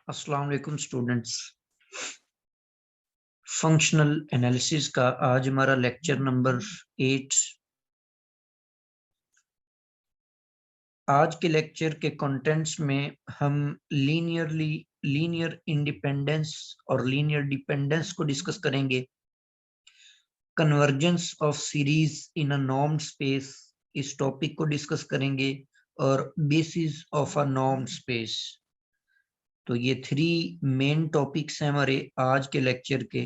अस्सलाम वालेकुम students. Functional analysis का आज हमारा लेक्चर नंबर 8। आज के लेक्चर के कंटेंट्स में हम लीनियर इंडिपेंडेंस और लीनियर डिपेंडेंस को डिस्कस करेंगे। Convergence of series in a normed space इस टॉपिक को डिस्कस करेंगे और basis of a normed space. तो ये 3 मेन टॉपिक्स हैं हमारे आज के लेक्चर के।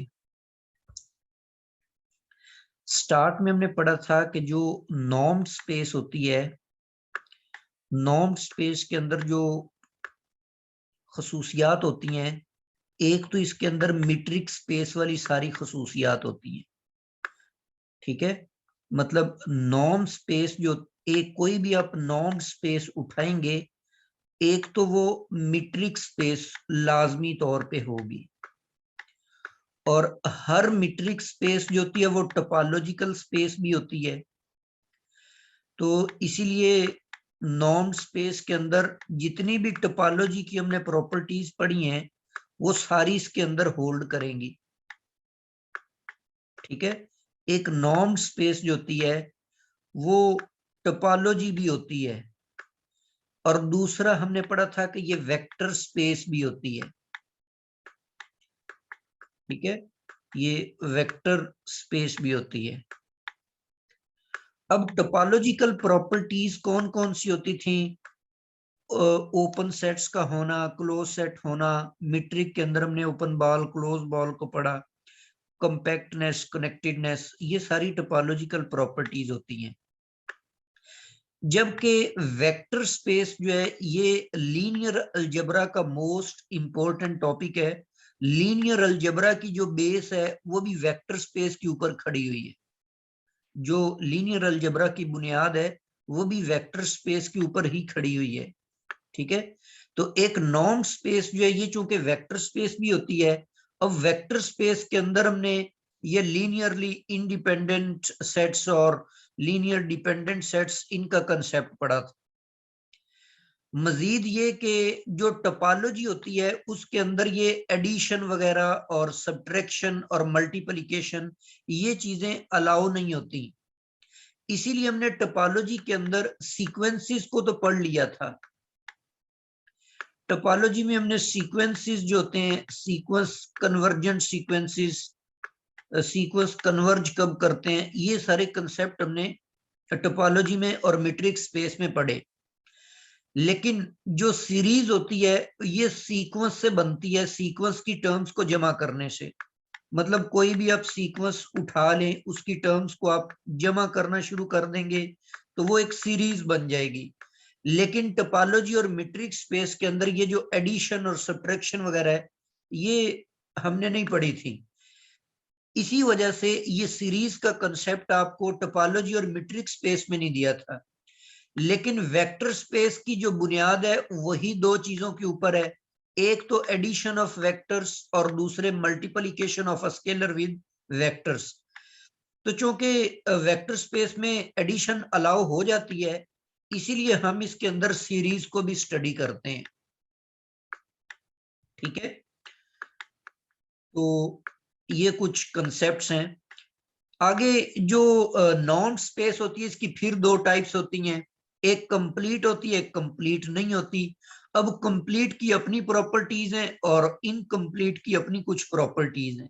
स्टार्ट में हमने पढ़ा था कि जो नॉर्म्ड स्पेस होती है, नॉर्म्ड स्पेस के अंदर जो खसूसियात होती हैं, एक तो इसके अंदर मीट्रिक स्पेस वाली सारी खसूसियात होती हैं। ठीक है, मतलब नॉर्म स्पेस जो एक कोई भी आप नॉर्म स्पेस उठाएंगे, एक तो वो मीट्रिक स्पेस लाजमी तौर पे होगी और हर मीट्रिक स्पेस जो होती है वो टोपोलॉजिकल स्पेस भी होती है। तो इसीलिए नॉर्म स्पेस के अंदर जितनी भी टोपोलॉजी की हमने प्रॉपर्टीज पढ़ी हैं वो सारी इसके अंदर होल्ड करेंगी। ठीक है, एक नॉर्म स्पेस जो होती है वो टोपोलॉजी भी होती है और दूसरा हमने पढ़ा था कि ये वेक्टर स्पेस भी होती है। ठीक है, ये वेक्टर स्पेस भी होती है। अब टोपोलॉजिकल प्रॉपर्टीज कौन कौन सी होती थी? ओपन सेट्स का होना, क्लोज सेट होना, मीट्रिक के अंदर हमने ओपन बॉल क्लोज बॉल को पढ़ा, कॉम्पैक्टनेस, कनेक्टेडनेस, ये सारी टोपोलॉजिकल प्रॉपर्टीज होती हैं। जबकि वेक्टर स्पेस जो है ये लीनियर अलजेब्रा का मोस्ट इंपॉर्टेंट टॉपिक है। लीनियर अलजेब्रा की जो बेस है वो भी वेक्टर स्पेस के ऊपर खड़ी हुई है। जो लीनियर अलजेब्रा की बुनियाद है वो भी वेक्टर स्पेस के ऊपर ही खड़ी हुई है। ठीक है, तो एक नॉर्म स्पेस जो है ये चूंकि वेक्टर स्पेस भी होती है। अब वेक्टर स्पेस के अंदर हमने ये लीनियरली इंडिपेंडेंट सेट्स और लीनियर डिपेंडेंट सेट्स इनका कंसेप्ट पढ़ा था। मजीद ये कि जो टोपोलॉजी होती है उसके अंदर ये एडिशन वगैरह और सब्ट्रैक्शन और मल्टीप्लिकेशन ये चीजें अलाउ नहीं होती। इसीलिए हमने टोपोलॉजी के अंदर सीक्वेंसेस को तो पढ़ लिया था। टोपोलॉजी में हमने सीक्वेंसेस जो होते हैं, sequence convergent sequences, sequence converge कब करते हैं, ये सारे कंसेप्ट हमने टोपोलॉजी में और मीट्रिक स्पेस में पढ़े। लेकिन जो सीरीज होती है ये सीक्वेंस से बनती है, सीक्वेंस की टर्म्स को जमा करने से। मतलब कोई भी आप सीक्वेंस उठा लें, उसकी टर्म्स को आप जमा करना शुरू कर देंगे तो वो एक सीरीज बन जाएगी। लेकिन टोपोलॉजी और मीट्रिक स्पेस के अंदर ये जो एडिशन और सब्ट्रैक्शन वगैरह है ये हमने नहीं पढ़ी थी। इसी वजह से ये सीरीज का कंसेप्ट आपको टोपोलॉजी और मीट्रिक स्पेस में नहीं दिया था। लेकिन वेक्टर स्पेस की जो बुनियाद है वही दो चीजों के ऊपर है, एक तो एडिशन ऑफ वेक्टर्स और दूसरे multiplication of a scalar with vectors. तो चूंकि वेक्टर स्पेस में एडिशन अलाउ हो जाती है इसीलिए हम इसके अंदर सीरीज को भी स्टडी करते हैं। ठीक है, तो ये कुछ कंसेप्ट्स हैं। आगे जो नॉन स्पेस होती है इसकी फिर दो टाइप्स होती हैं, एक कंप्लीट होती है, एक कंप्लीट नहीं होती। अब कंप्लीट की अपनी प्रॉपर्टीज हैं और इनकम्प्लीट की अपनी कुछ प्रॉपर्टीज हैं।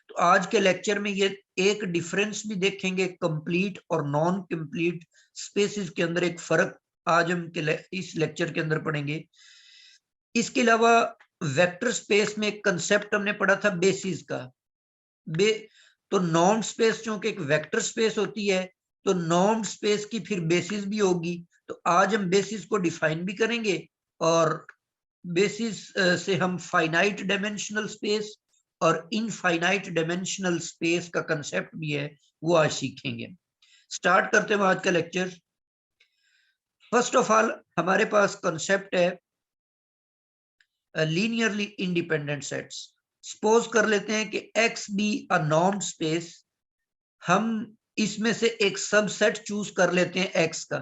तो आज के लेक्चर में ये एक डिफरेंस भी देखेंगे, कंप्लीट और नॉन कंप्लीट स्पेसिस के अंदर एक फर्क आज हम इस लेक्चर के अंदर पढ़ेंगे। इसके अलावा वेक्टर स्पेस में एक कंसेप्ट हमने पढ़ा था बेसिस का। तो नॉर्म स्पेस चूंकि एक वेक्टर स्पेस होती है तो नॉर्म स्पेस की फिर बेसिस भी होगी। तो आज हम बेसिस को डिफाइन भी करेंगे और बेसिस से हम फाइनाइट डायमेंशनल स्पेस और इनफाइनाइट डायमेंशनल स्पेस का कंसेप्ट भी है वो आज सीखेंगे। स्टार्ट करते हैं आज का लेक्चर। फर्स्ट ऑफ ऑल हमारे पास कंसेप्ट है लीनियरली इंडिपेंडेंट सेट्स। सपोज कर लेते हैं कि x be a norm space, हम इसमें से एक सबसेट चूज कर लेते हैं एक्स का।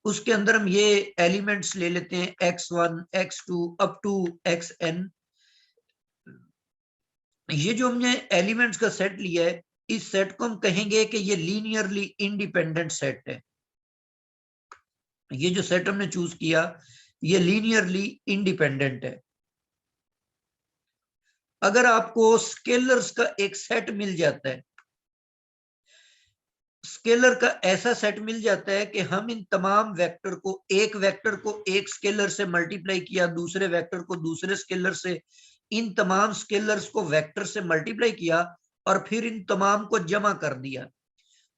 उसके अंदर हम ये एलिमेंट्स ले लेते हैं x1 x2 up to xn। ये जो हमने एलिमेंट्स का सेट लिया है, इस सेट को हम कहेंगे कि ये लीनियरली इंडिपेंडेंट सेट है। ये जो सेट हमने चूज किया ये लीनियरली इंडिपेंडेंट है। अगर आपको स्केलर्स का एक सेट मिल जाता है, स्केलर का ऐसा सेट मिल जाता है कि हम इन तमाम वेक्टर को, एक वेक्टर को एक स्केलर से मल्टीप्लाई किया, दूसरे वेक्टर को दूसरे स्केलर से, इन तमाम स्केलर्स को वेक्टर से मल्टीप्लाई किया और फिर इन तमाम को जमा कर दिया,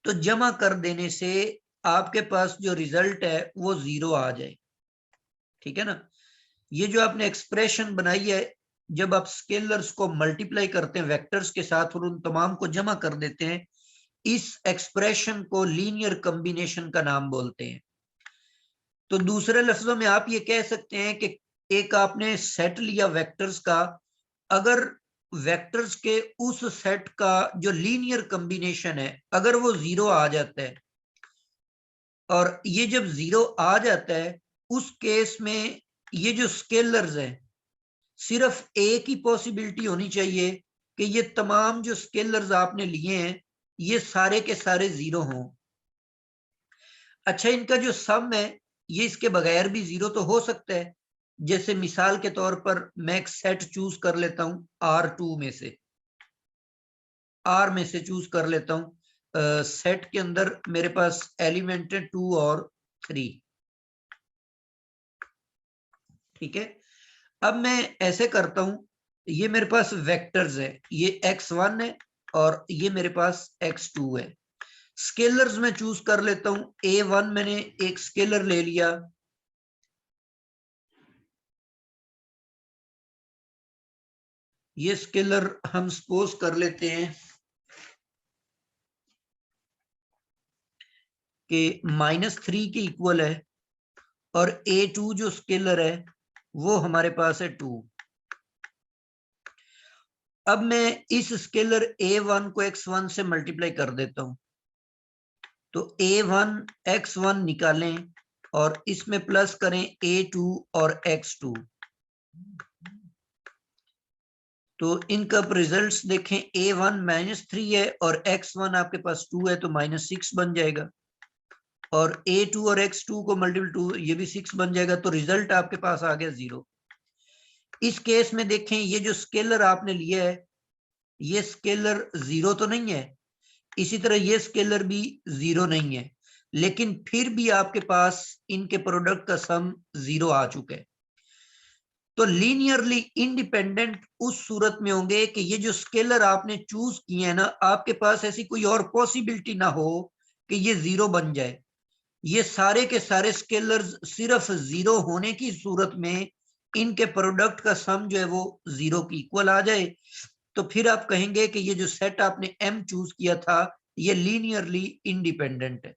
तो जमा कर देने से आपके पास जो रिजल्ट है वो 0 आ जाए। ठीक है ना। ये जो आपने एक्सप्रेशन बनाई है, जब आप स्केलर्स को मल्टीप्लाई करते हैं वेक्टर्स के साथ और उन तमाम को जमा कर देते हैं, इस एक्सप्रेशन को लीनियर कॉम्बिनेशन का नाम बोलते हैं। तो दूसरे लफ्जों में आप ये कह सकते हैं कि एक आपने सेट लिया वेक्टर्स का, अगर वेक्टर्स के उस सेट का जो लीनियर कॉम्बिनेशन है अगर वो 0 आ जाता है, और ये जब 0 आ जाता है उस केस में ये जो स्केलर्स हैं, सिर्फ एक ही पॉसिबिलिटी होनी चाहिए कि ये तमाम जो स्केलर्स आपने लिए हैं ये सारे के सारे 0 हों। अच्छा, इनका जो सम है ये इसके बगैर भी 0 तो हो सकता है। जैसे मिसाल के तौर पर मैं एक सेट चूज कर लेता हूं R2 में से, R में से चूज कर लेता हूं। सेट के अंदर मेरे पास एलिमेंट है 2 और 3। ठीक है। अब मैं ऐसे करता हूं, ये मेरे पास वेक्टर्स है, ये x1 है और ये मेरे पास x2 है। स्केलर्स में चूज कर लेता हूं, a1 मैंने एक स्केलर ले लिया, ये स्केलर हम सपोज कर लेते हैं कि -3 के इक्वल है, और a2 जो स्केलर है वो हमारे पास है 2। अब मैं इस स्केलर a1 को x1 से मल्टीप्लाई कर देता हूं, तो a1 x1 निकालें और इसमें प्लस करें a2 और x2, तो इनका रिजल्ट्स देखें, a1 -3 है और x1 आपके पास 2 है तो -6 बन जाएगा, और a2 और x2 को मल्टीपल 2 ये भी 6 बन जाएगा, तो रिजल्ट आपके पास आ गया 0। इस केस में देखें, ये जो स्केलर आपने लिया है ये स्केलर 0 तो नहीं है, इसी तरह ये स्केलर भी 0 नहीं है, लेकिन फिर भी आपके पास इनके प्रोडक्ट का सम 0 आ चुका है। तो लीनियरली इंडिपेंडेंट उस सूरत में होंगे कि ये जो स्केलर आपने चूज किए हैं ना, आपके पास ऐसी कोई और पॉसिबिलिटी ना हो कि ये 0 बन जाए। ये सारे के सारे स्केलर्स सिर्फ 0 होने की सूरत में इनके प्रोडक्ट का सम जो है वो 0 की इक्वल आ जाए, तो फिर आप कहेंगे कि ये जो सेट आपने M चूज किया था ये लीनियरली इंडिपेंडेंट है।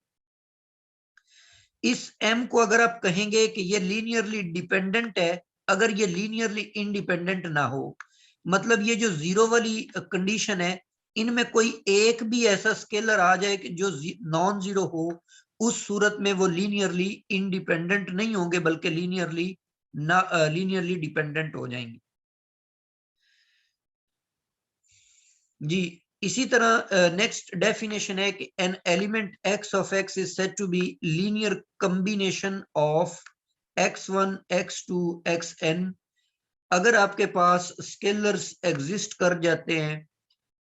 इस M को अगर आप कहेंगे कि ये लीनियरली डिपेंडेंट है, अगर ये लीनियरली इंडिपेंडेंट ना हो, मतलब ये जो 0 वाली कंडीशन है, इनमें कोई एक भी ऐसा स्केलर आ जाए कि जो नॉन जीरो हो, उस सूरत में वो लीनियरली इंडिपेंडेंट नहीं होंगे बल्कि लीनियरली डिपेंडेंट हो जाएंगे। जी, इसी तरह नेक्स्ट डेफिनेशन है कि an element x of x is said to be linear combination of x1 x2 xn। अगर आपके पास स्केलर्स एग्जिस्ट कर जाते हैं,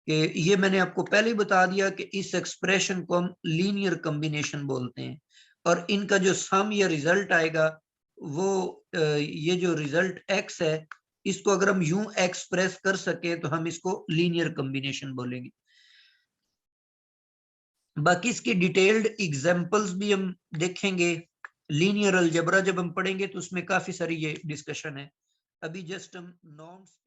कि ये मैंने आपको पहले ही बता दिया कि इस एक्सप्रेशन को हम लीनियर कॉम्बिनेशन बोलते हैं, और इनका जो सम या रिजल्ट आएगा वो ये जो रिजल्ट x है, इसको अगर हम यूं एक्सप्रेस कर सके तो हम इसको लीनियर कॉम्बिनेशन बोलेंगे। बाकी इसकी डिटेल्ड एग्जांपल्स भी हम देखेंगे, लीनियर अलजेब्रा जब हम पढ़ेंगे तो उसमें काफी सारी ये डिस्कशन है। अभी जस्ट हम नॉर्म्स